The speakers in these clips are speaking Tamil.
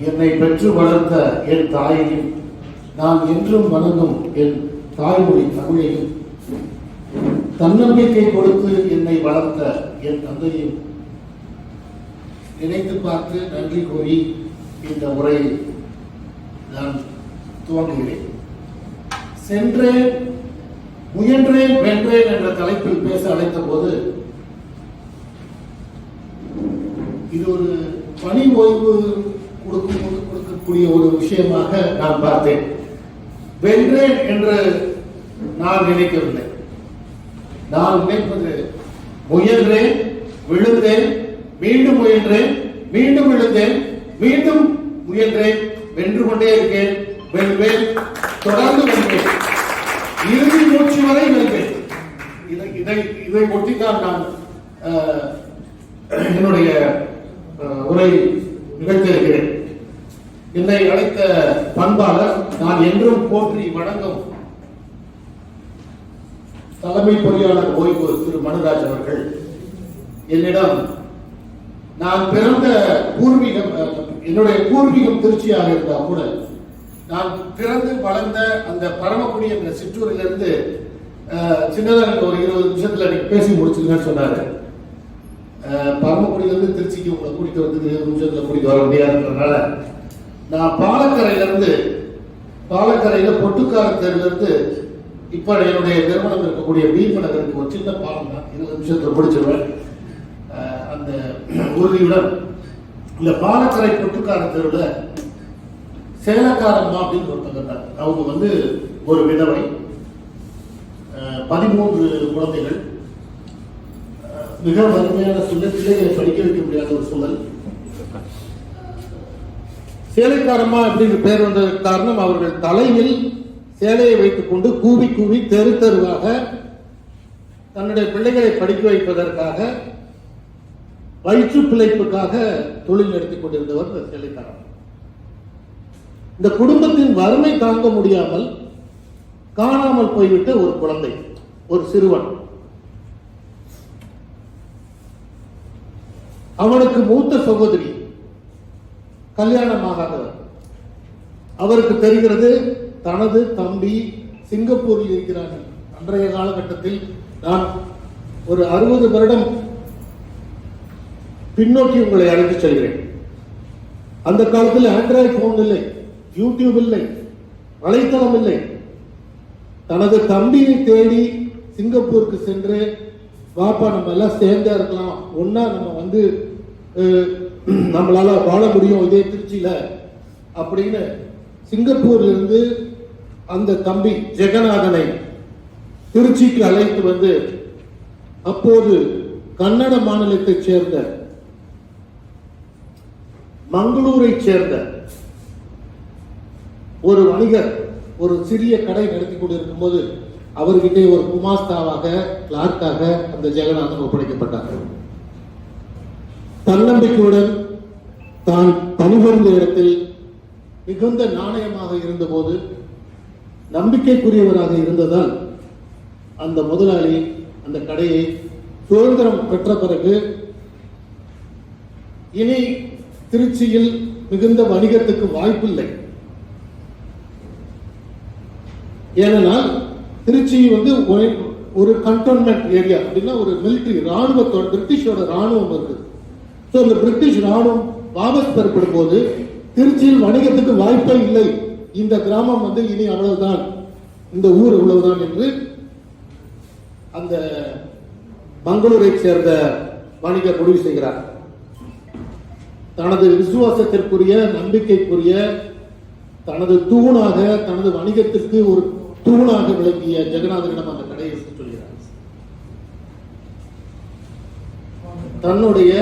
என்னை பெற்று வளர்த்த என் தாயையும், நான் என்றும் வணங்கும் என் தாய்மொழி தமிழையும், தன்னம்பிக்கை கொடுத்து என்னை வளர்த்த என் தந்தையும் நினைத்து பார்த்து நன்றி கூறி இந்த உரையை நான் துவங்குகிறேன். சென்றேன், முயன்றேன், வென்றேன் என்ற தலைப்பில் பேச அழைத்த போது இது ஒரு பணி ஓய்வு கொடுக்கக்கூடிய ஒரு விஷயமாக நான் பார்த்தேன். வென்றேன் என்று நான் நினைக்கவில்லை. நான் நினைப்பது முயன்றேன், விழுந்தேன், மீண்டும் முயன்றேன், மீண்டும் விழுந்தேன், மீண்டும் முயன்றேன், வென்று கொண்டே இருக்கேன், வெல்வேன், தொடர்ந்து வெல்வேன், இறுதி மூச்சு வரை வெல்வேன். இதை ஒட்டித்தான் நான் என்னுடைய உரை நிகழ்த்தியிருக்கிறேன். என்னை அழைத்த பண்பாளர், நான் என்றும் போற்றி வணங்கும் தலைமை பொறியாளர் ஓய்வு திரு மனுராஜ் அவர்கள் என்னிடம், நான் பிறந்த பூர்வீகம், என்னுடைய பூர்வீகம் திருச்சியாக இருந்தால் கூட நான் பிறந்து வளர்ந்த அந்த பரமக்குடி என்ற சிற்றூரிலிருந்து சின்னதாக ஒரு 20 நிமிஷத்துல நீங்க பேசி முடிச்சுங்கன்னு சொன்னாரு. பரமக்குடியிலிருந்து திருச்சிக்கு உங்களை கூட்டிட்டு வந்து 20 நிமிஷத்துல கூட்டிட்டு வர முடியாதுன்றதுனால நான் பாலக்கரையில பொட்டுக்கார தெருவிலிருந்து இப்ப என்னுடைய நிறுவனம் இருக்கக்கூடிய பீம நகருக்கு ஒரு சின்ன பாலம் தான், 20 நிமிஷத்துல முடிச்சிருவேன். அந்த உறுதியுடன் இந்த பாலக்கரை பொட்டுக்கார தெருவில் சேலக்காரம்மா அப்படின்னு ஒருத்தங்க இருந்தாங்க. அவங்க வந்து ஒரு விதவை, 13 குழந்தைகள், மிக வறுமையான சூழல், பிள்ளைகளை படிக்க வைக்க முடியாத ஒரு சூழல். சேலைக்காரம்மா அப்படின்னு பேர் வந்ததற்கு காரணம், அவர்கள் தலையில் சேலையை வைத்துக் கொண்டு கூவி கூவி தெரு தெருவாக தன்னுடைய பிள்ளைகளை படிக்க வைப்பதற்காக, வயிற்று பிழைப்புக்காக தொழில் நடத்திக் கொண்டிருந்தவர் இந்த சேலைக்காரம்மா. இந்த குடும்பத்தின் வறுமை தாங்க முடியாமல் காணாமல் போய்விட்ட ஒரு குழந்தை, ஒரு சிறுவன். அவனுக்கு மூத்த சகோதரி, கல்யாணமாகாதவர். அவருக்கு தெரிகிறது தனது தம்பி சிங்கப்பூரில் இருக்கிறார்கள். அன்றைய காலகட்டத்தில் நான் ஒரு 60 வருடம் பின்னோக்கி உங்களை அழைத்து செல்கிறேன். அந்த காலத்தில் ஆண்ட்ராய்டு போன் இல்லை, யூடியூப் இல்லை, வலைத்தளம் இல்லை. தனது தம்பியை தேடி சிங்கப்பூருக்கு சென்று, வாப்பா நம்ம எல்லாம் சேர்ந்தா இருக்கலாம், ஒன்னா நம்ம வந்து நம்மளால வாழ முடியும் இதே திருச்சியில அப்படின்னு சிங்கப்பூர்ல இருந்து அந்த தம்பி ஜெகநாதனை திருச்சிக்கு அழைத்து வந்து, அப்போது கன்னட மாநிலத்தைச் சேர்ந்த, மங்களூரை சேர்ந்த ஒரு வணிகர் ஒரு சிறிய கடை நடத்தி கொண்டிருக்கும் போது அவர்கிட்ட ஒரு குமாஸ்தாவாக, கிளார்க்காக அந்த ஜெகநாதன் ஒப்படைக்கப்பட்டார். தன்னம்பிக்கையுடன் தான் பணிபுரிந்த இடத்தில் மிகுந்த நாணயமாக இருந்தபோது, நம்பிக்கைக்குரியவராக இருந்ததால் அந்த முதலாளி அந்த கடையை சுதந்திரம் பெற்ற பிறகு இனி திருச்சியில் மிகுந்த வணிகத்துக்கு வாய்ப்பில்லை. ஏனென்றால் திருச்சி வந்து ஒரு கண்டோன்மெண்ட் ஏரியா அப்படின்னா ஒரு மிலிட்டரி ராணுவத்தோட, பிரிட்டிஷோட ராணுவம் இருக்குது. இந்த பிரிட்டிஷ் ராணுவம் வாபஸ் பெறப்படும் போது திருச்சியில் வணிகத்துக்கு வாய்ப்பே இல்லை, இந்த கிராமம் வந்து இனி அவ்வளவுதான், இந்த ஊர் இவ்வளவுதான் என்று அந்த மங்களூரை சேர்ந்த வணிகர் முடிவு செய்கிறார். தனது விசுவாசத்திற்குரிய, நம்பிக்கைக்குரிய, தனது தூணாக, தனது வணிகத்திற்கு ஒரு தூணாக விளங்கிய ஜெகநாதனிடம் அந்த கடையை சொல்கிறார். தன்னுடைய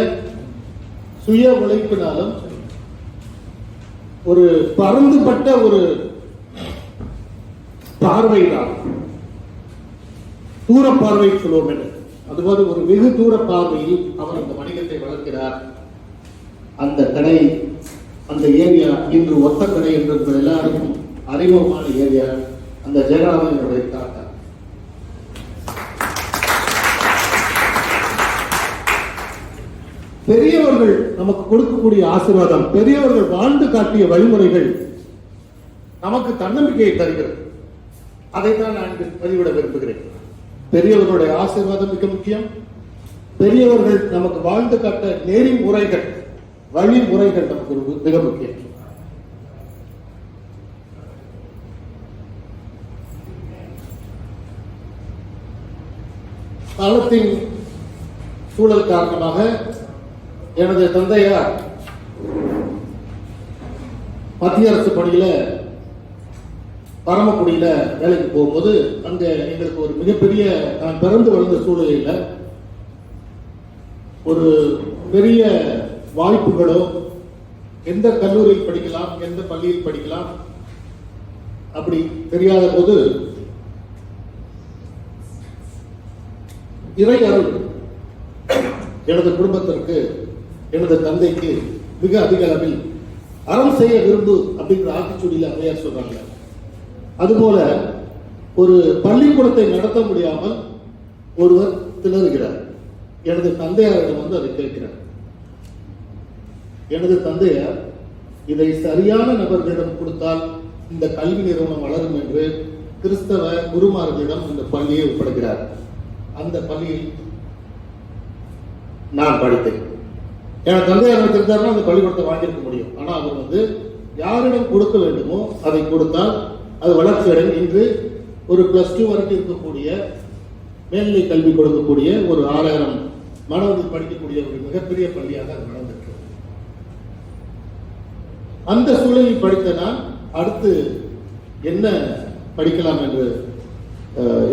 சுய உழைப்பினாலும் ஒரு பரந்துபட்ட ஒரு பார்வையினால், தூர பார்வை சொல்லுவோம் என்று, அதுபோது ஒரு வெகு தூர பார்வையில் அவர் அந்த வணிகத்தை வளர்க்கிறார். அந்த கடை, அந்த ஏரியா இன்று ஒத்த கடை என்று எல்லாருக்கும் அறிமுகமான ஏரியா அந்த ஜெகநாதனுடைய தாத்தா. பெரியவர்கள் நமக்கு கொடுக்கக்கூடிய ஆசீர்வாதம், பெரியவர்கள் வாழ்ந்து காட்டிய வழிமுறைகள் நமக்கு தன்னம்பிக்கையை தருகிறது. அதைத்தான் நான் பதிவிட விரும்புகிறேன். பெரியவர்களுடைய ஆசீர்வாதம் மிக முக்கியம். பெரியவர்கள் நமக்கு வாழ்ந்து காட்ட நெறிமுறைகள், வழிமுறைகள் நமக்கு மிக முக்கியம். காலத்தின் சூழல் காரணமாக எனது தந்தையார் மத்திய அரசு பணியில பரமக்குடியில வேலைக்கு போகும்போது அங்க எங்களுக்கு ஒரு மிகப்பெரிய, நான் பிறந்து வளர்ந்த சூழ்நிலையில ஒரு பெரிய வாய்ப்புகளோ, எந்த கல்லூரியில் படிக்கலாம், எந்த பள்ளியில் படிக்கலாம் அப்படி தெரியாத போது இறை அருள் எனது குடும்பத்திற்கு, எனது தந்தைக்கு மிக அதிக அளவில் அறம் செய்ய விரும்பு அப்படிங்கிற ஆத்திச்சூடியில் அம்மையார் சொல்றாங்க. அதுபோல ஒரு பள்ளிக்கூடத்தை நடத்த முடியாமல் ஒருவர் திணறுகிறார். எனது தந்தையாரிடம் வந்து அதை கேட்கிறார். எனது தந்தையார் இதை சரியான நபர்களிடம் கொடுத்தால் இந்த கல்வி நிறுவனம் வளரும் என்று கிறிஸ்தவ குருமார்களிடம் இந்த பள்ளியை ஒப்படைக்கிறார். அந்த பள்ளியில் நான் படித்தேன். என் தந்தையார் எடுத்திருந்தாருன்னா அந்த பள்ளிக்கூடத்தை வாங்கியிருக்க முடியும். ஆனா அவர் வந்து யாரிடம் கொடுக்க வேண்டுமோ அதை கொடுத்தால் அது வளர்ச்சி அடைந்து இன்று ஒரு +2 வரைக்கும் இருக்கக்கூடிய மேல்நிலை கல்வி கொடுக்கக்கூடிய ஒரு 6000 மாணவர்கள் படிக்கக்கூடிய ஒரு மிகப்பெரிய பள்ளியாக அது நடந்திருக்கு. அந்த சூழலில் படித்த நான் அடுத்து என்ன படிக்கலாம் என்று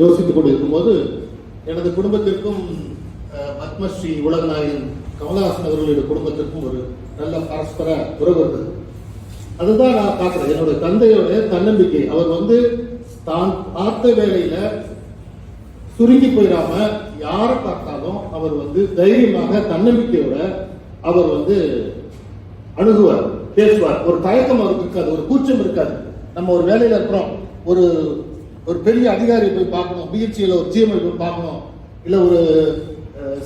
யோசித்துக் கொண்டிருக்கும் போது எனது குடும்பத்திற்கும் பத்மஸ்ரீ உலகநாயகன் கமலஹாசன் அவர்களுடைய குடும்பத்திற்கும் ஒரு நல்ல பரஸ்பர உறவு இருந்தது. அதுதான் நான் பார்க்கிறேன். என்னுடைய தந்தையோட தன்னம்பிக்கை, அவர் வந்து தான் பார்த்த வேலையில சுருங்கி போயிடாம யாரை பார்த்தாலும் அவர் வந்து தைரியமாக தன்னம்பிக்கையோட அவர் வந்து அணுகுவார், பேசுவார். ஒரு தயக்கம் அவருக்கு இருக்காது, ஒரு கூச்சம் இருக்காது. நம்ம ஒரு வேலையில இருக்கிறோம், ஒரு ஒரு பெரிய அதிகாரியை போய் பார்க்கணும், பிஹெச்சியில் ஒரு ஜிஎம்ஐ போய் பார்க்கணும், இல்லை ஒரு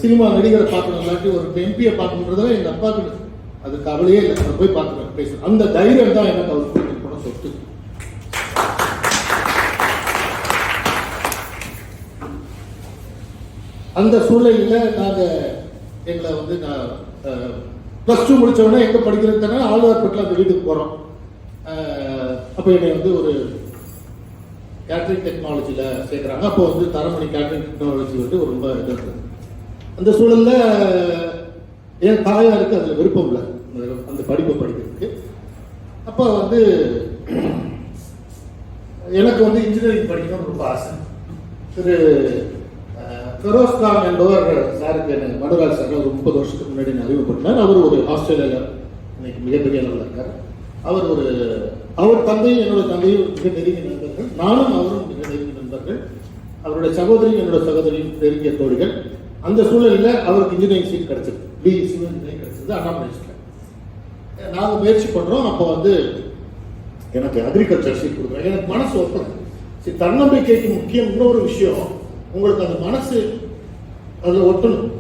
சினிமா நடிகரை பார்க்கணும், இல்லாட்டி ஒரு எம்பியை பார்க்கணுன்றதுல எங்க அப்பாவுக்கு அது கவலையே இல்லை. நான் போய் பார்த்துருவேன், பேசுறேன். அந்த தைரியம் தான் எனக்கு அவர் போன சொத்து. அந்த சூழ்நிலையில நாங்க எங்களை வந்து நான் +2 முடிச்ச உடனே எங்க படிக்கிறதுனா ஆழ்வார்பேட்டில் அந்த வீட்டுக்கு போறோம். அப்ப என்னை வந்து ஒரு கேட்டரிங் டெக்னாலஜியில சேர்க்கிறாங்க. அப்போ வந்து தரமணி கேட்டரிங் டெக்னாலஜி வந்து ரொம்ப இது இருக்குது. அந்த சூழல்ல என் தாயாருக்கு அதுல விருப்பம் இல்லை, அந்த படிப்பை படிக்கிறதுக்கு. அப்ப வந்து எனக்கு வந்து இன்ஜினியரிங் படிக்கணும்னு ரொம்ப ஆசை. திரு ஃபெரோஸ்கான் என்பவர் சாருக்கு என்ன மடுராஜ் சார் ஒரு 30 வருஷத்துக்கு முன்னாடி அறிமுகப்படுத்தினார். அவர் ஒரு ஆஸ்திரேலியாவில் இன்னைக்கு மிகப்பெரிய அளவில் இருக்கார். அவர் தந்தையும் என்னோட தந்தையும் மிக நெருங்கிய நண்பர்கள், நானும் அவரும் மிக நெருங்கிய நண்பர்கள். அவருடைய சகோதரியும் என்னோட சகோதரியும் நெருங்கிய தோழிகள். அந்த சூழலில் அவருக்கு இன்ஜினியரிங் சீட் கிடைச்சது, பிஇ சிவில் இன்ஜினியரிங் கிடைச்சது அண்ணாமலை. நாங்கள் முயற்சி பண்றோம். அப்போ வந்து எனக்கு அக்ரிகல்ச்சர் சீட் கொடுக்குறேன். எனக்கு மனசு ஒப்பது. தன்னம்பிக்கைக்கு முக்கியம் இன்னொரு விஷயம், உங்களுக்கு அந்த மனசு அதுல ஒட்டணும்.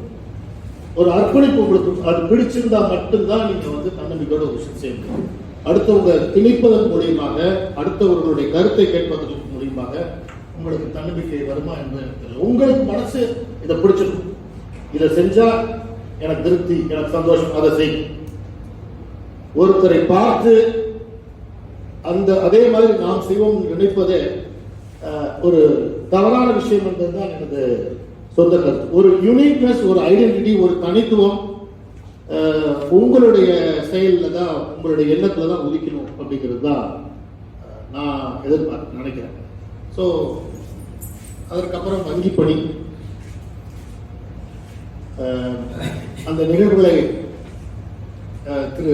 ஒரு அர்ப்பணிப்பு உங்களுக்கு அது பிடிச்சிருந்தா மட்டும்தான் நீங்க வந்து தன்னம்பிக்கையோட ஒரு விஷயம் செய்ய முடியும். அடுத்தவங்க திணிப்பதன் மூலியமாக, அடுத்தவர்களுடைய கருத்தை கேட்பதன் மூலியமாக உங்களுக்கு தன்னம்பிக்கை வருமா என்பது உங்களுக்கு மனசு இதை பிடிச்சிருக்கும். இதை செஞ்சா எனக்கு திருப்தி, எனக்கு சந்தோஷம், அதை செய்யும். ஒருத்தரை பார்த்து அந்த அதே மாதிரி நாம் செய்வோம் நினைப்பதே ஒரு தவறான விஷயம் என்பதுதான் எனது சொந்த கருத்து. ஒரு யூனிக்னஸ், ஒரு ஐடென்டிட்டி, ஒரு தனித்துவம் உங்களுடைய செயலில் தான், உங்களுடைய எண்ணத்துல தான் உதிக்கணும் அப்படிங்கிறது தான் நான் எதிர்பார்க்க நினைக்கிறேன். ஸோ அதற்கப்புறம் வங்கி பணி, அந்த நிகழ்வுகளை திரு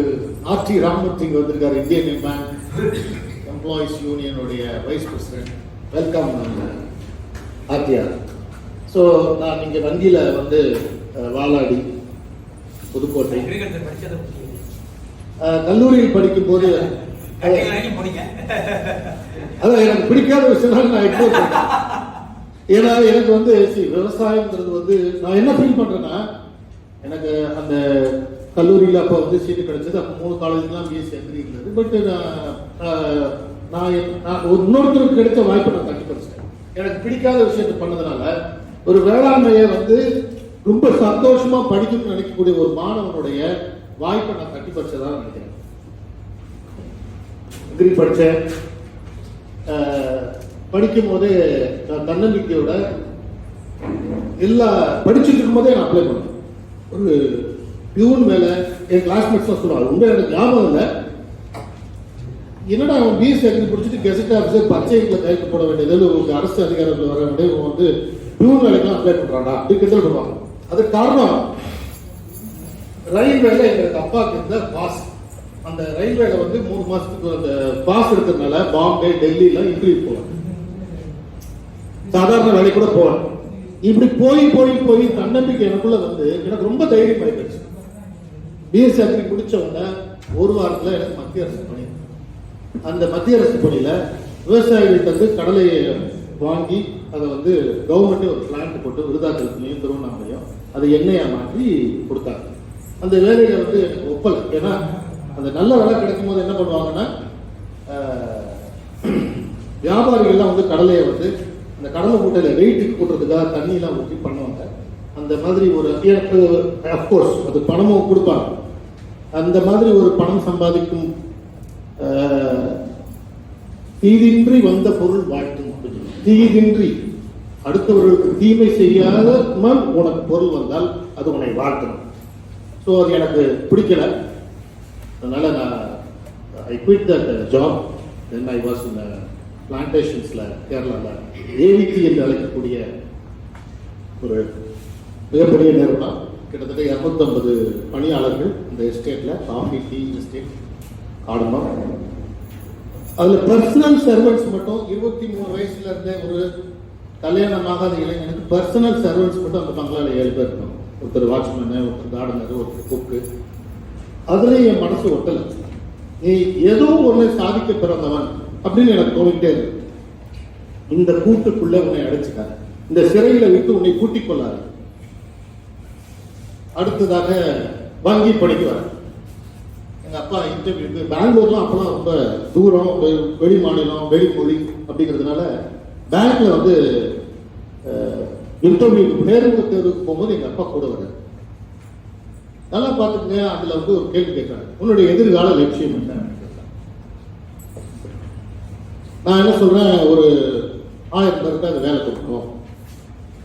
ஆர்டி ராமமூர்த்தி வந்திருக்காரு, இந்தியன் பேங்க் எம்ப்ளாயிஸ் யூனியனுடைய vice president. Welcome RTR. So நான் இங்கே வங்கியில் வந்து வாலாடி, புதுக்கோட்டை கல்லூரியில் படிக்கும் போது அதான் எனக்கு பிடிக்காத விஷயம் நான் இப்போ ஏன்னா எனக்கு வந்து விவசாயம்ங்கிறது வந்து நான் என்ன ஃபீல் பண்றேன்னா, எனக்கு அந்த கல்லூரியில் அப்போ வந்து சீட்டு கிடைச்சது. அப்போ 3 காலேஜ்லாம் பிஎஸ்சி அக்ரி இருந்தது. பட் நான் இன்னொருத்தருக்கு கிடைச்ச வாய்ப்பை நான் தட்டி படிச்சிட்டேன். எனக்கு பிடிக்காத விஷயத்தை பண்ணதுனால ஒரு வேளாண்மையை வந்து ரொம்ப சந்தோஷமா படிக்கணும்னு நினைக்கக்கூடிய ஒரு மாணவனுடைய வாய்ப்பை நான் தட்டி படிச்சதா நினைக்கிறேன். அக்ரி படித்தேன். படிக்கும் போதே நான் தன்னம்பிக்கையோட எல்லா படிச்சுட்டு இருக்கும் போதே நான் அப்ளை பண்ணேன். ஒரு பியூன் வேலை என் கிளாஸ்மேட்ஸ் தான் சொல்லுவாங்க. உண்மை எனக்கு ஞாபகம் இல்லை. என்னடா அவன் பிஎஸ்சி அக்ரி படிச்சுட்டு கெசட் ஆஃபீஸர் பச்சை இங்கில் கைக்கு போட வேண்டியது ஒரு அரசு அதிகாரத்தில் வர வேண்டிய இவன் வந்து பியூன் வேலைக்கெல்லாம் அப்ளை பண்றான்டா அப்படி கிண்டல் பண்ணுவாங்க. அதுக்கு காரணம் ரயில்வேல எங்களுக்கு அப்பாவுக்கு இருந்த பாஸ். அந்த ரயில்வேல வந்து 3 மாசத்துக்கு அந்த பாஸ் இருக்கிறதுனால பாம்பே டெல்லியில இன்டர்வியூ போவாங்க. சாதாரண வேலை கூட போவாங்க. இப்படி போய் தன்னம்பிக்கை எனக்குள்ள வந்து எனக்கு ரொம்ப தைரியம் ஆயிடுச்சு. பிஎஸ்சி அக்ரி முடிச்ச உடனே ஒரு வாரத்துல எனக்கு மத்திய அரசு பணி. அந்த மத்திய அரசு பணியில விவசாயிகள்கிட்ட வந்து கடலையை வாங்கி அதை வந்து கவர்மெண்ட் ஒரு பிளான்ட் போட்டு விருதாச்சலத்திலையும் திருவண்ணாமலையும் அதை எண்ணெயா மாற்றி கொடுத்தாங்க. அந்த வேலையில வந்து எனக்கு ஒப்பலை. ஏன்னா அந்த நல்ல வேலை கிடைக்கும் போது என்ன பண்ணுவாங்கன்னா வியாபாரிகள்லாம் வந்து கடலையை வந்து அந்த கடலை மூட்டையில வெயிட்டுக்கு போட்டுறதுக்காக தண்ணியெல்லாம் ஊற்றி பண்ணுவாங்க. அந்த மாதிரி ஒரு அப்கோர்ஸ் அது பணமும் கொடுப்பாங்க. அந்த மாதிரி ஒரு பணம் சம்பாதிக்கும் தீதின்றி வந்த பொருள் வாழ்த்தும். தீதின்றி அடுத்தவர்களுக்கு தீமை செய்யாத உனக்கு பொருள் வந்தால் அது உன்னை வாழ்த்தணும். ஸோ அது எனக்கு பிடிக்கல. அதனால நான் I quit that job. Then I was in பிளான்டேஷன்ஸ்ல கேரளாவில் ஏவிடி என்று அழைக்கக்கூடிய ஒரு மிகப்பெரிய நிறுவனம். கிட்டத்தட்ட 250 பணியாளர்கள் இந்த எஸ்டேட்ல, காஃபி டீ எஸ்டேட் ஆடணும். அதுல பர்சனல் சர்வன்ஸ் மட்டும் 23 வயசுல இருந்த ஒரு கல்யாணமாகாத இளைஞனுக்கு பர்சனல் சர்வன்ஸ் மட்டும் அந்த பங்களால 7 பேர் இருக்கணும். ஒருத்தர் வாட்ச்மேனு, ஒருத்தர் கார்டனர், ஒருத்தர் குக்கு. அதுல என் மனசு ஒட்டல. நீ ஏதோ ஒண்ணு சாதிக்க பிறந்தவன் அப்படின்னு எனக்கு தோணிட்டே இருக்கு. இந்த கூட்டுக்குள்ள உன்னை அடைச்சுக்காத, இந்த சிறையில விட்டு உன்னை கூட்டிக் கொள்ளாது. அடுத்ததாக வங்கி பணிக்கு வர எங்க அப்பா இன்டர்வியூக்கு பெங்களூர்லாம் அப்பெல்லாம் ரொம்ப தூரம், வெளி மாநிலம், வெளி மொழி அப்படிங்கிறதுனால பேங்க்ல வந்து இன்டர்வியூக்கு நேர்முக தேர்வுக்கு போகும்போது எங்க அப்பா கூட வர்றாரு. நல்லா பார்த்துக்கங்க. அதுல வந்து ஒரு கேள்வி கேட்கறாரு, உன்னுடைய எதிர்கால லட்சியம் என்ன? நான் என்ன சொல்றேன், ஒரு 1000 பேருக்கு அது வேலை கொடுக்கணும்,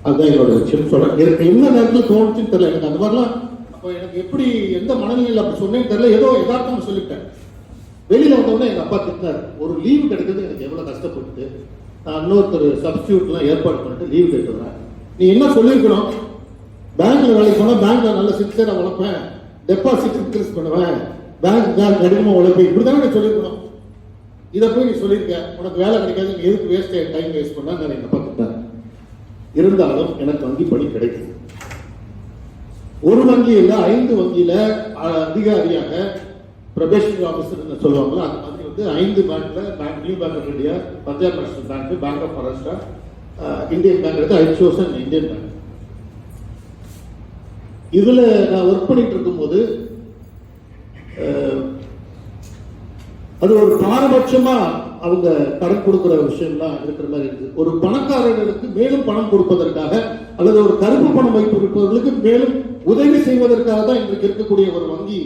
அதுதான் என்னோட லட்சியம் சொல்றேன். எனக்கு என்ன நேரத்தில் தோணுச்சுன்னு தெரியல. எனக்கு அந்த மாதிரிலாம் அப்போ எனக்கு எப்படி எந்த மனநிலையில் அப்படி சொன்னேன்னு தெரியல. ஏதோ யதார்த்தம் சொல்லிட்டேன். வெளியில வந்தோடனே எங்க அப்பா திட்டினார். ஒரு லீவு கிடைக்கிறது எனக்கு எவ்வளவு கஷ்டப்பட்டு நான் இன்னொருத்தர் சப்ஸ்டியூட்லாம் ஏற்பாடு பண்ணிட்டு லீவு கேட்டு வரேன். நீ என்ன சொல்லியிருக்கணும், பேங்க்ல வேலைக்கு போனா பேங்க்ல நல்ல சின்சியரா உழைப்பேன், டெபாசிட் இன்க்ரீஸ் பண்ணுவேன், பேங்க் கடினமா உழைப்பேன், இப்படிதானே நீ சொல்லியிருக்கணும். இதை போய் நீ சொல்லியிருக்க, உனக்கு வேலை கிடைக்காது, நீ எதுக்கு டைம் வேஸ்ட் பண்ணா எங்க அப்பா திட்டார். இருந்தாலும் எனக்கு வங்கி பணி கிடைக்குது. ஒரு வங்கியில 5 வங்கியில அதிகாரியாக ப்ரொபேஷனரி ஆஃபீஸர் சொல்லுவாங்களா, அந்த மாதிரி வந்து 5 பேங்க்ல, new bank of India, Punjab national bank, bank of Maharashtra, Indian bank எடுத்து ஐ சோசன் இந்தியன் பேங்க். இதுல நான் ஒர்க் பண்ணிட்டு இருக்கும்போது அது ஒரு பாரபட்சமா அவங்க கடன் கொடுக்கிற விஷயம்லாம் இருக்கிற மாதிரி இருக்குது. ஒரு பணக்காரர்களுக்கு மேலும் பணம் கொடுப்பதற்காக அல்லது ஒரு கருப்பு பணம் வைத்திருப்பவர்களுக்கு மேலும் உதவி செய்வதற்காக தான் இன்றைக்கு இருக்கக்கூடிய ஒரு வங்கி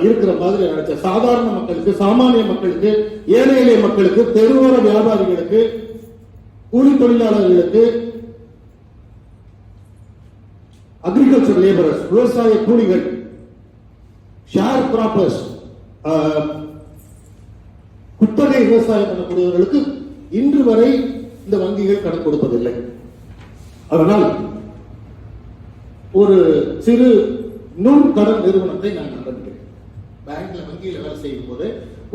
இருக்கிற மாதிரி நினைச்ச. சாதாரண மக்களுக்கு, சாமானிய மக்களுக்கு, ஏழை எளிய மக்களுக்கு, தெருவோர வியாபாரிகளுக்கு, கூலி தொழிலாளர்களுக்கு, அக்ரிகல்ச்சர் லேபரர்ஸ், விவசாய கூலிகள், ஷேர் கிராப்பர்ஸ், குத்தகை விவசாயம் பண்ணக்கூடியவர்களுக்கு இன்று வரை இந்த வங்கிகள் கடன் கொடுப்பதில்லை. அதனால் ஒரு சிறு நுண்கடன் நிறுவனத்தை நான் ஆரம்பிக்கிறேன். பேங்க்ல வங்கியில வேலை செய்யும் போது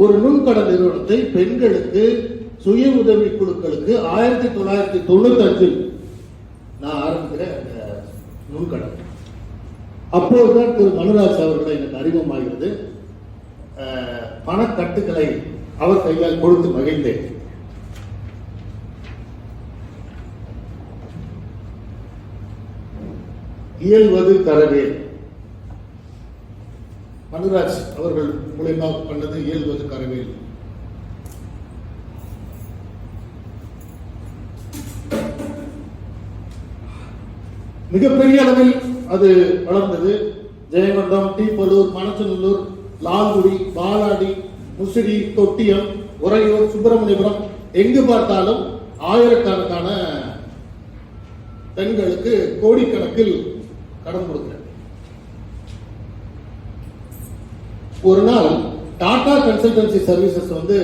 ஒரு நுண்கடன் நிறுவனத்தை பெண்களுக்கு, சுய உதவி குழுக்களுக்கு 1995 நான் ஆரம்பிக்கிறேன் நுண்கடன். அப்போதுதான் திரு மனுராஜ் அவர்களை எனக்கு அறிமுகமாகிறது. பணக்கட்டுகளை அவர் கையால் கொடுத்து மகிழ்ந்தேன். இயல்வது தரவே மனுராஜ் அவர்கள் மூலமா பண்ணது இயல்வது கரவேல். மிகப்பெரிய அளவில் அது வளர்ந்தது. ஜெயங்கொண்டம், டீப்பலூர், மணச்சநல்லூர், லால்குடி, பாலாடி, முசிறி, தொட்டியம், உறையூர், சுப்பிரமணியபுரம், எங்கு பார்த்தாலும் ஆயிரக்கணக்கான பெண்களுக்கு கோடிக்கணக்கில் கடன் கொடுக்கிறேன். ஒரு நாள் டாடா கன்சல்டன்சி சர்வீசஸ் வந்து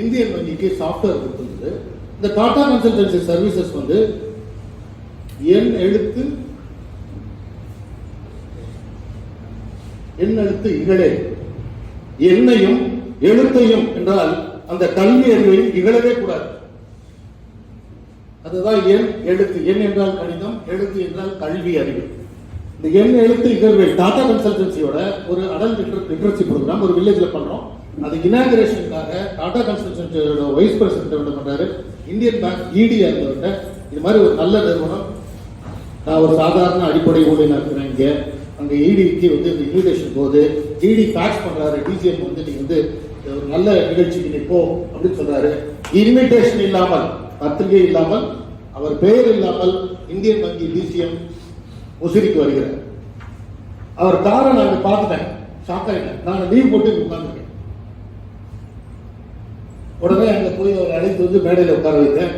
இந்தியன் வங்கிக்கு சாஃப்ட்வேர் கொடுத்திருந்தது. இந்த டாடா கன்சல்டன்சி சர்வீசஸ் வந்து என் எழுத்து இகழே, என்னையும் எழுத்தையும் என்றால் அந்த கல்வி அறிவை இகழவே கூடாது. அதுதான் என் எழுத்து. என் என்றால் கணிதம், எழுத்து என்றால் கல்வி அறிவு. இந்த என் எழுத்து இகழ்வேல் டாடா கன்சல்டன்சியோட ஒரு அடல்ட் லிட்ரஸி ப்ரோக்ராம் ஒரு வில்லேஜ்ல பண்றோம். அது இனாகிரேஷனுக்காக டாடா கன்சல்டன்சியோட வைஸ் பிரசிடென்ட் பண்றாரு. இந்தியன் பேங்க் இடியா இருந்தவர்கிட்ட இது மாதிரி ஒரு நல்ல நிறுவனம், நான் ஒரு சாதாரண அடிப்படை ஊழியர் இருக்கிறேன் இங்க, அங்க இடிக்கு வந்து இந்த இன்விடேஷன் போகுது, இடி ஃபேக்ஸ் பண்றாரு, டிஜிஎம் வந்து நீங்க வந்து ஒரு நல்ல நிகழ்ச்சிக்கு நீ போ அப்படின்னு சொல்றாரு. இன்விடேஷன் இல்லாமல், பத்திரிகை இல்லாமல், அவர் பெயர் இல்லாமல் இந்தியன் வங்கி டிசிஎம் முசிறிக்கு வருகிறார். அவர் காரை நான் பார்த்துட்டேன், ஷாக் ஆயிட்டேன். நான் லீவ் போட்டு உட்கார்ந்துருக்கேன். உடனே அங்க போய் அவர் அழைத்து வந்து மேடையில் உட்கார வைத்தேன்.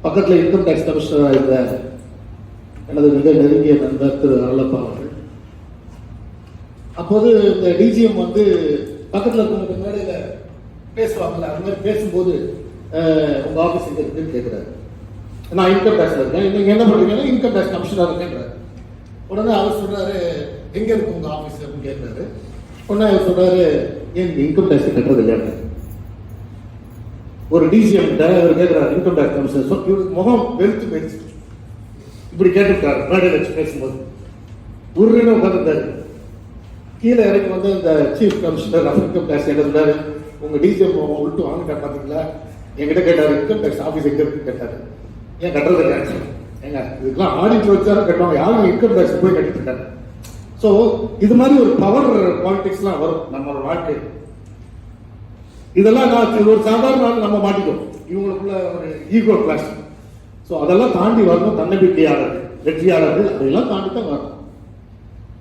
பக்கத்துல இன்கம் டேக்ஸ் கமிஷனராக இருந்த எனது மிக நெருங்கிய நண்பர் திரு அரளப்பா அவர்கள். அப்போது இந்த டிஜிஎம் வந்து பக்கத்தில் இருக்கிற மேடையில பேசுவாங்கல்ல, அந்த மாதிரி பேசும்போது உங்க ஆபீஸ் எங்க இருக்குன்னு கேட்கிறாரு. நான் இன்கம் டேக்ஸ்ல இருக்கேன். நீங்க என்ன பண்றீங்கன்னா இன்கம் டேக்ஸ் கமிஷனரா இருக்கேன்றாரு. உடனே அவர் சொல்றாரு, எங்க இருக்கு உங்க ஆபீஸ் அப்படின்னு கேட்கிறாரு. உடனே அவர் சொல்றாரு, ஏன் இன்கம் டேக்ஸ் கட்டுறது இல்லையா? ஒரு டிசிஎம் அவர் கேட்கிறார், இன்கம் டேக்ஸ் கமிஷனர். முகம் வெளுத்து போயிடுச்சு. இப்படி கேட்டுட்டாரு மேடையில் வச்சு பேசும்போது. உருன்னு உட்காந்துட்டாரு. கீழே இறங்கி வந்து இந்த chief commissioner of income tax என்ன சொன்னாரு, உங்க டிசிஎம் விட்டு வாங்கிட்டார் பாத்தீங்களா, என்கிட்ட கேட்டாரு இன்கம் டேக்ஸ் ஆஃபீஸ் எங்க இருக்கு கேட்டாரு. ஏன் கட்டுறது டேக்ஸ் ஏங்க, இதுக்கெல்லாம் ஆடிட் வச்சாலும் கட்டுவாங்க, யாரும் இன்கம் டேக்ஸ் போய் கட்டிட்டு இருக்காரு. ஸோ இது மாதிரி ஒரு பவர் பாலிடிக்ஸ்லாம் வரும் நம்மளோட வாழ்க்கை. இதெல்லாம் நான் ஒரு சாதாரண நம்ம மாட்டிக்கும், இவங்களுக்குள்ள ஒரு ஈகோ கிளாஸ். ஸோ அதெல்லாம் தாண்டி வரணும். தன்னம்பிக்கையாளர்கள், வெற்றியாளர்கள், அதெல்லாம் தாண்டி தான் வரணும்.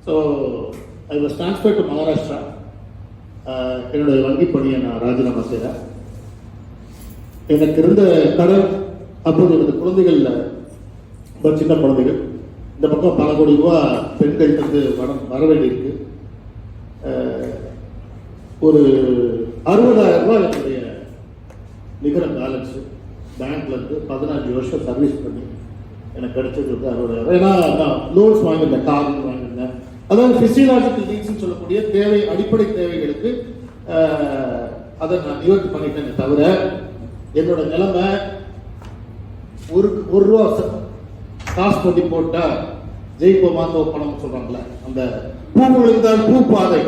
So I was transfer to Maharashtra. என்னுடைய வங்கி பணியை நான் ராஜினாமா செய்கிறேன். எனக்கு இருந்த கடன், அப்போது எனது குழந்தைகள் சின்ன குழந்தைகள், இந்த பக்கம் பல கோடி ரூபா பெண்கள் வந்து வர வேண்டியிருக்கு. ஒரு 60,000 ரூபாய் என்னுடைய நிகர பேலன்ஸ் பேங்க்ல இருந்து 15 வருஷம் சர்வீஸ் பண்ணி எனக்கு கிடைச்சது வந்து 60,000. ஏன்னா நான் லோன்ஸ் வாங்கியிருந்தேன், கார் வாங்கியிருந்தேன். அதாவது பிசியலாஜிக்கல் நீட்ஸ் சொல்லக்கூடிய தேவை, அடிப்படை தேவைகளுக்கு அதை நான் நிவர்த்தி பண்ணிட்டேனே தவிர என்னோட நிலைமை ஒரு ரூபா காசு பண்ணி போட்டா ஜெயிப்போமா பணம் சொல்றாங்களே, அந்த பூ விழுந்தால் பூ பாதை,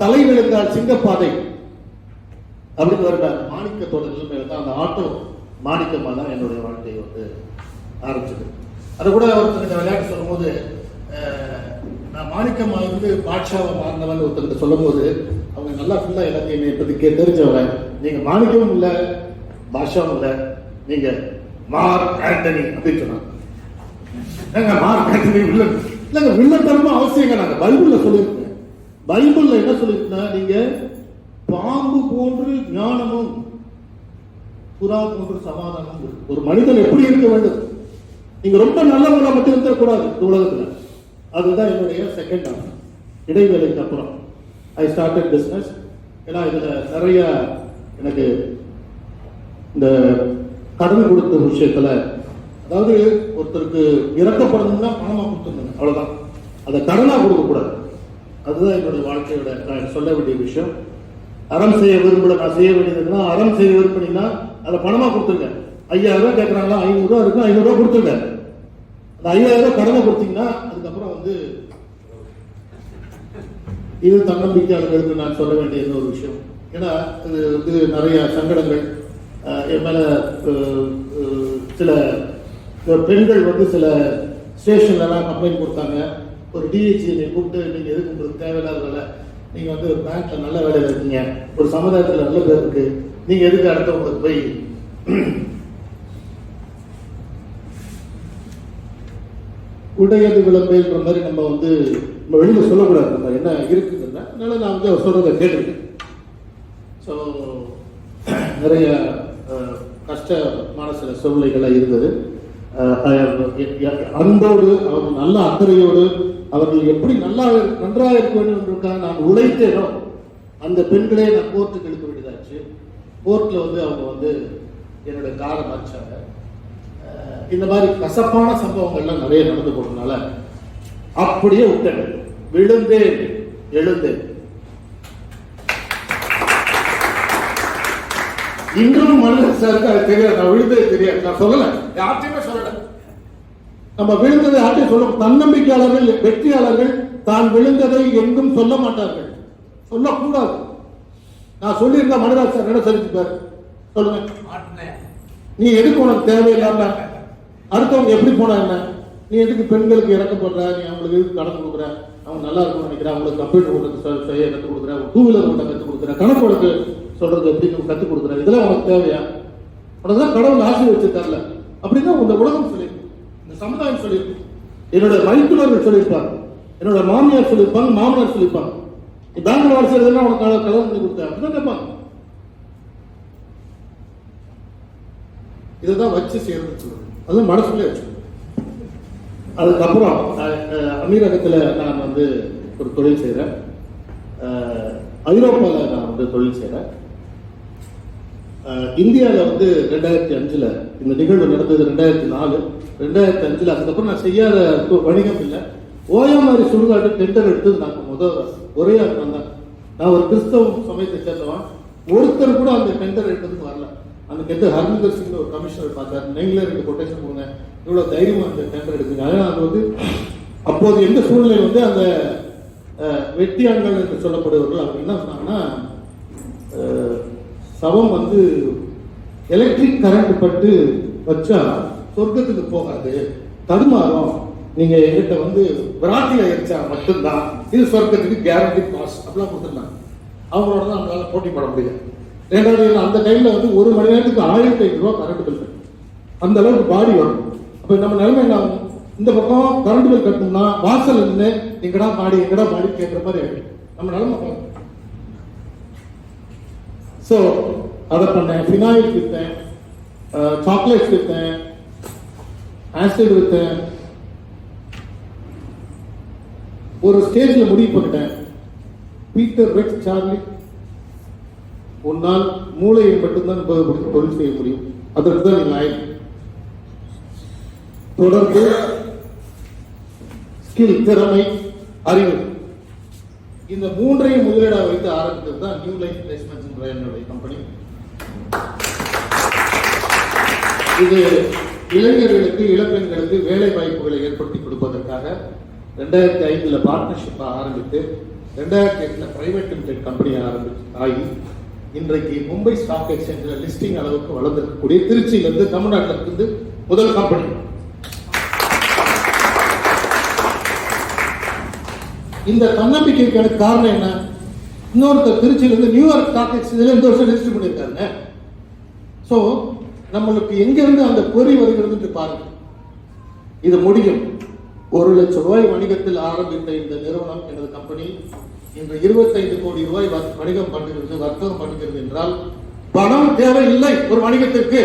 தலை விழுந்தால் சிங்கப்பாதை அப்படின்னு வருட மாணிக்கத்தோட நிலைமையில தான் அந்த ஆட்டோ மாணிக்கமா தான் என்னுடைய வாழ்க்கையை வந்து ஆரம்பிச்சது. அதை கூட ஒருத்தர் விளையாட்டு சொல்லும் போது, நான் மாணிக்கமா இருந்து பாட்ஷாவை மாறினவன் ஒருத்தருக்கு சொல்லும் போது அவங்க நல்லா ஃபுல்லா எல்லாத்தையுமே இப்போதைக்கு தெரிஞ்சவங்க, நீங்க மாணிக்கமும் இல்லை பாட்ஷாவும் இல்லை, நீங்க மார்க் ஆண்டனி அப்படின்னு சொன்னாங்க. மார்க் ஆண்டனி வில்லன் இல்லைங்க, வில்லத்தனமா அவசியங்க. நாங்க பைபிள்ல சொல்லியிருக்கேன். பைபிள்ல என்ன சொல்லியிருக்கேன்னா, நீங்க பாம்பு போன்று ஞானமும் புறா போன்று சமாதானமும். ஒரு மனிதன் எப்படி இருக்க வேண்டும், நீங்க ரொம்ப நல்லவங்களா மட்டும் இருக்கக்கூடாது இந்த உலகத்துல. அதுதான் என்னுடைய செகண்ட் ஆஃப் இடைவேளைக்கு அப்புறம் ஐ ஸ்டார்டட் பிசினஸ். ஏன்னா இதுல நிறைய எனக்கு இந்த கடன் கொடுத்த விஷயத்துல, அதாவது ஒருத்தருக்கு இறக்கப்படணும்னா பணமா கொடுத்துருங்க, அவ்வளவுதான். அதை கடனா கொடுக்க கூடாது. அதுதான் என்னுடைய வாழ்க்கையோட நான் சொல்ல வேண்டிய விஷயம். அறம் செய்ய விரும்பல, நான் செய்ய வேண்டியதுன்னா அறம் செய்ய விரும்பினீங்கன்னா அதை பணமா கொடுத்துருங்க. 5,000 ரூபாய் கேட்கறாங்களா, 500 ரூபா இருக்கும், 500 ரூபாய் கொடுத்துருங்க. அந்த 5,000 ரூபாய் கடனை கொடுத்தீங்கன்னா அதுக்கப்புறம் வந்து இது தன்னம்பிக்கையாளர்களுக்கு நான் சொல்ல வேண்டிய ஒரு விஷயம். ஏன்னா இது வந்து நிறைய சங்கடங்கள் என் மேல. சில பெண்கள் வந்து சில ஸ்டேஷன்லாம் கம்ப்ளைண்ட் கொடுத்தாங்க, ஒரு டிஹெச்சி கூப்பிட்டு நீங்க எதுக்கு உங்களுக்கு தேவையில்லாத வேலை, நீங்க வந்து ஒரு பேங்க்ல நல்ல வேலையில இருக்கீங்க, ஒரு சமுதாயத்துல நல்ல பேர் இருக்கு, நீங்க எதுக்கு அடுத்தவங்களுக்கு போய் உடையது விளம்பேன்ற மாதிரி நம்ம வந்து நம்ம வெளியில சொல்லக்கூடாது, நம்ம என்ன இருக்குதுன்னா. அதனால நான் வந்து அவர் சொல்றதை கேட்டிருக்கேன். ஸோ நிறைய கஷ்டமான சில சூழ்நிலைகள்லாம் இருந்தது. அன்போடு அவர்கள் நல்ல அக்கறையோடு அவர்கள் எப்படி நன்றாக இருக்க வேண்டும் என்றுக்காக நான் உழைத்தேனோ அந்த பெண்களே நான் கோர்ட்டுக்கு எடுக்க வேண்டியதாச்சு. கோர்ட்ல வந்து அவங்க வந்து என்னுடைய காரை மறைச்சாங்க. இந்த மாதிரி கசப்பான சம்பவங்கள்லாம் நிறைய நடந்து போனதுனால அப்படியே விட்டேன். விழுந்தேன் எழுந்தேன். இன்றும் மனிதர் சாருக்கு அது தெரியாது, நான் விழுந்தது தெரியாது. நான் சொல்லல, யார்ட்டையுமே சொல்லல. நம்ம விழுந்ததை யார்ட்டையும் சொல்ல. தன்னம்பிக்கையாளர்கள் வெற்றியாளர்கள் தான் விழுந்ததை எங்கும் சொல்ல மாட்டார்கள், சொல்லக்கூடாது. நான் சொல்லியிருந்தா மனிதர் சார் என்ன சொல்லிருப்பாரு சொல்லுங்க. நீ எதுக்கு உனக்கு தேவையில்லாம அடுத்தவங்க எப்படி போனா என்ன, நீ எதுக்கு பெண்களுக்கு இறக்கப்படுற, நீ அவங்களுக்கு எதுக்கு கடன் கொடுக்குற, அவங்க நல்லா இருக்கும்னு நினைக்கிற, அவங்களுக்கு கம்ப்யூட்டர் ஓட்ட செய்ய கற்றுக் கொடுக்குற, டூ வீலர் ஓட்ட கற்றுக் கொடுக்குற, கணக்கு உனக்கு சொல்றது எப்படி கற்றுக் கொடுக்குற, இதெல்லாம் உனக்கு தேவையா? உனக்குதான் கடவுள் ஆசை வச்சிருக்காருல அப்படின்னா இந்த உலகம் சொல்லியிருக்கும், இந்த சமுதாயம் சொல்லியிருக்கும், என்னோட மைத்துனர்கள் சொல்லியிருப்பாங்க, என்னோட மாமியார் சொல்லியிருப்பாங்க, மாமனார் சொல்லியிருப்பாங்க. நீ பேங்க்ல வேலை செய்யறதுன்னா உனக்கு கடன் பண்ணி கொடுத்த அப்படிதான் கேட்பாங்க. இதைதான் வச்சு செய்யறது சொல்றது, அது மனசுல வச்சு. அதுக்கப்புறம் அமீரகத்தில் நான் வந்து ஒரு தொழில் செய்கிறேன். ஐரோப்பாவில் நான் வந்து தொழில் செய்கிறேன். இந்தியாவில் வந்து 2005 இந்த நிகழ்வு நடந்தது. 2004 2005 அதுக்கப்புறம் நான் செய்யாத வணிகம் இல்லை. ஓயாமாரி சுடுகாட்டு டெண்டர் எடுத்தது நாங்கள் ஒரே ஆள் தான். நான் ஒரு கிறிஸ்தவ சமயத்தை சேர்ந்தவன். ஒருத்தர் கூட அந்த டெண்டர் எடுத்ததுக்கு வரல. அந்த டெண்டர் ஹர்மிந்தர் சிங் ஒரு கமிஷனர் பார்த்தார். நீங்களே 2 கொட்டேஷன் கொடுங்க, இவ்வளவு தைரியமா அந்த டெண்டர் எடுக்குங்க. அதனால அது வந்து அப்போது எந்த சூழ்நிலை வந்து அந்த வெட்டியான்கள் என்று சொல்லப்படுவர்கள் அவங்க என்ன சொன்னாங்கன்னா, சவம் வந்து எலக்ட்ரிக் கரண்ட் பட்டு வச்சா சொர்க்கத்துக்கு போகாது, தடுமாறும், நீங்க என்கிட்ட வந்து விராட்டில எரிச்சா மட்டும்தான் இது சொர்க்கத்துக்கு கேரண்டி பாஸ் அப்படிலாம் கொடுத்துருந்தாங்க. அவங்களோட தான் நம்மளால போட்டி போட முடியும். 2வது அந்த டைம்ல வந்து 1 மணி நேரத்துக்கு 1500 ரூபாய் கரண்ட் பில், அந்த அளவுக்கு பாடி வரும். அப்ப நம்ம நிலைமை என்ன ஆகும்? இந்த பக்கம் கரண்ட் பில் கட்டணும்னா வாசல் இருந்து எங்கடா பாடி கேட்கிற மாதிரி நம்ம நிலைமை. ஸோ அதை பண்ணேன். ஃபினாயில் வித்தேன், சாக்லேட்ஸ் வித்தேன், ஆசிட் வித்தேன். ஒரு ஸ்டேஜ்ல முடிவு பண்ணிட்டேன், பீட்டர் ரெக்ஸ் சார்லி, உன்னால் மூளையை மட்டும்தான் தொழில் செய்ய முடியும், அதற்கு தான் நீ லாயக். தொடர்ந்து ஸ்கில், திறமை, அறிவு, இந்த 3ஐயும் முதலீடாக வைத்து ஆரம்பித்தது தான் நியூ லைஃப் பிளேஸ்மெண்ட்ஸ் என்ற என்னுடைய கம்பெனி. இது இளைஞர்களுக்கு இளம்பெண்களுக்கு வேலை வாய்ப்புகளை ஏற்படுத்தி கொடுப்பதற்காக 2005 பார்ட்னர்ஷிப்பை ஆரம்பித்து 2008 பிரைவேட் லிமிடெட் கம்பெனியை ஆகி இன்றைக்கு மும்பை ஸ்டாக் எக்ஸ்சேஞ்சில் லிஸ்டிங் அளவுக்கு வளர்ந்திருக்கக்கூடிய திருச்சியிலிருந்து தமிழ்நாட்டில் இருந்து முதல் கம்பெனி. இந்த தன்னம்பிக்கைக்கான காரணம் என்ன? இன்னொருத்தர் திருச்சியிலிருந்து நியூயார்க் ஸ்டாக் எக்ஸ்சேஞ்சில் இந்த வருஷம் லிஸ்ட் பண்ணியிருக்காங்க. ஸோ நம்மளுக்கு எங்கிருந்து அந்த பொறி வருகிறது பாருங்க. இது முடியும். 1 லட்சம் ரூபாய் வணிகத்தில் ஆரம்பித்த இந்த நிறுவனம், எனது கம்பெனி, இன்று 25 கோடி ரூபாய் வணிகம் பண்ணுகிறது, வர்த்தகம் பண்ணுகிறது என்றால் பணம் தேவையில்லை ஒரு வணிகத்திற்கு.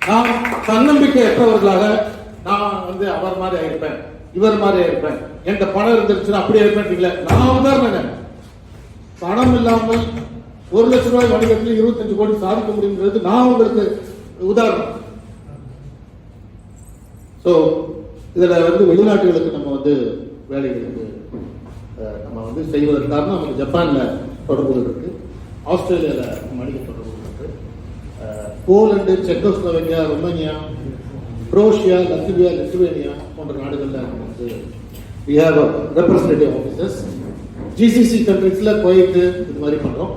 நாம் தன்னம்பிக்கை அற்றவர்களாக நான் வந்து அவர் மாதிரி ஆயிருப்பேன், இவர் மாதிரி ஆயிருப்பேன், என்கிட்ட பணம் இருந்துருச்சுன்னா அப்படியே இருப்பேன். நான் உதாரணம், பணம் இல்லாமல் 1 லட்சம் ரூபாய் வணிகத்தில் 25 கோடி சாதிக்க முடியுங்கிறது நான் உங்களுக்கு உதாரணம். ஸோ இதுல வந்து வெளிநாட்டுகளுக்கு நம்ம வந்து வேலைகளுக்கு நம்ம வந்து செய்வதற்காக நமக்கு ஜப்பான்ல தொடர்புகள் இருக்கு, ஆஸ்திரேலியால வணிக தொடர்புகள் இருக்கு, Poland, Czechoslovakia, Romania, Croatia, Latvia, Lithuania போன்ற நாடுகள்ல வந்து we have representative offices. GCC countries-ல குவைத் இது மாதிரி பண்றோம்.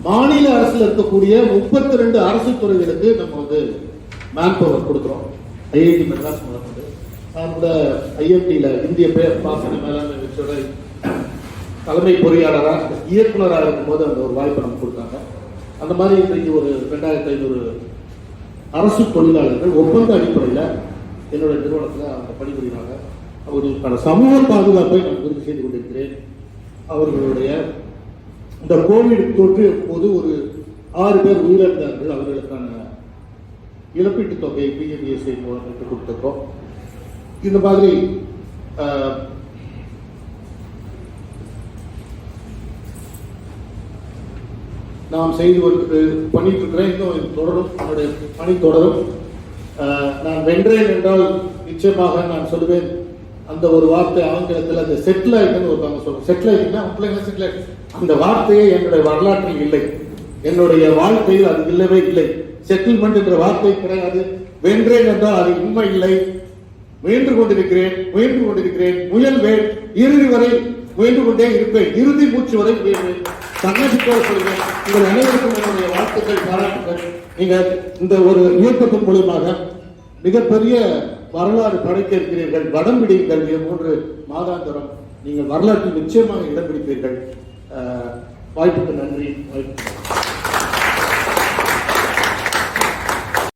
மாநில அரசுல இருக்கக்கூடிய 32 அரசு துறைகளுக்கு நம்ம வந்து மேன் பவர் கொடுக்குறோம். IIT மெட்ராஸ் முதற்கொண்டு நான் கூட ஐஎம்டியில் இந்திய பாசன மேலாண்மை அமைச்சோட தலைமை பொறியாளராக இயக்குநராக இருக்கும்போது அந்த ஒரு வாய்ப்பை நமக்கு கொடுத்தாங்க. அந்த மாதிரி இன்றைக்கு ஒரு 2500 அரசு தொழிலாளர்கள் ஒப்பந்த அடிப்படையில் என்னுடைய நிறுவனத்தில் அவங்க பணிபுரிகிறாங்க. அவர்களுக்கான சமூக பாதுகாப்பை நான் உறுதி செய்து கொண்டிருக்கிறேன். அவர்களுடைய இந்த கோவிட் தொற்று போது ஒரு 6 பேர் உயிரிழந்தார்கள். அவர்களுக்கான இழப்பீட்டுத் தொகை பிஎம்இஎஸ்ஐ மூலம் பெற்றுக் கொடுத்திருக்கோம். இந்த மாதிரி நாம் செய்து பண்ணிட்டு இருக்கிறேன். இன்னும் தொடரும், என்னுடைய பணி தொடரும். நான் வென்றேன் என்றால் நிச்சயமாக நான் சொல்லுவேன், அந்த ஒரு வார்த்தை ஆங்கிலத்தில் அந்த செட்டில் ஆயிட்டுன்னு ஒருத்தவங்க சொல்லுவோம். செட்டில் ஆயிட்டுன்னா பிள்ளைங்க செட்டில் ஆயிட்டு, அந்த வார்த்தையே என்னுடைய வரலாற்றில் இல்லை, என்னுடைய வாழ்க்கையில் அது இல்லவே இல்லை. செட்டில்மெண்ட் என்ற வார்த்தை கிடையாது. வென்றேன் என்றால் அது உண்மை இல்லை. முயன்று கொண்டிருக்கிறேன், முயல்வேன், இறுதி வரை முயன்று கொண்டே இருப்பேன், இறுதி மூச்சு வரை முயல்வேன். தன்னம்பிக்கையோடு சொல்கிறேன். உங்கள் அனைவருக்கும் என்னுடைய வாழ்த்துக்கள், பாராட்டுகள். நீங்க இந்த ஒரு இயக்கத்தின் மூலமாக மிகப்பெரிய வரலாறு படைக்க இருக்கிறீர்கள். வடம்பிடி கல்வி 3 மாதாந்திரம் நீங்கள் வரலாற்றில் நிச்சயமாக இடம் பிடிப்பீர்கள். வாய்ப்புக்கு நன்றி.